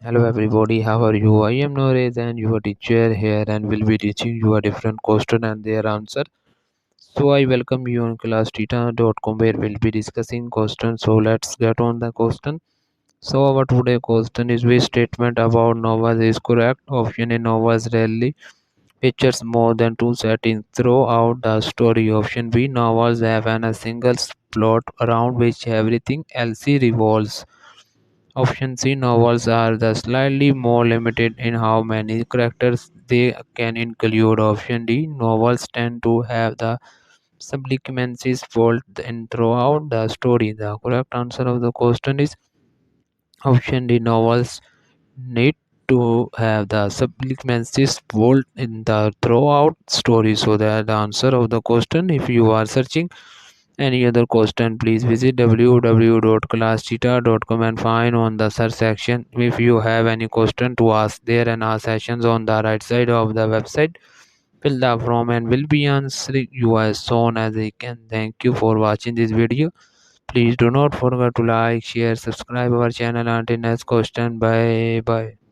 Hello everybody, how are you? I am Norez and your teacher here and will be teaching you a different question and their answer. So I welcome you on classtita.com where we'll be discussing questions. So let's get on the question. So our today question is which statement about novels is correct? Option A, novels rarely features more than two settings throughout the story. Option B, novels have a single plot around which everything else revolves. Option C, novels are the slightly more limited in how many characters they can include. Option D, novels tend to have the subclimaxes fold in throughout the story. The correct answer of the question is option D, novels need to have the subclimaxes fold in the throughout story. So that the answer of the question. If you are searching any other question, please visit www.classtita.com and find on the search section. If you have any question to ask there and our sessions on the right side of the website, fill the form and will be answering you as soon as I can. Thank you for watching this video. Please do not forget to like, share, subscribe our channel. Until next question. Bye bye.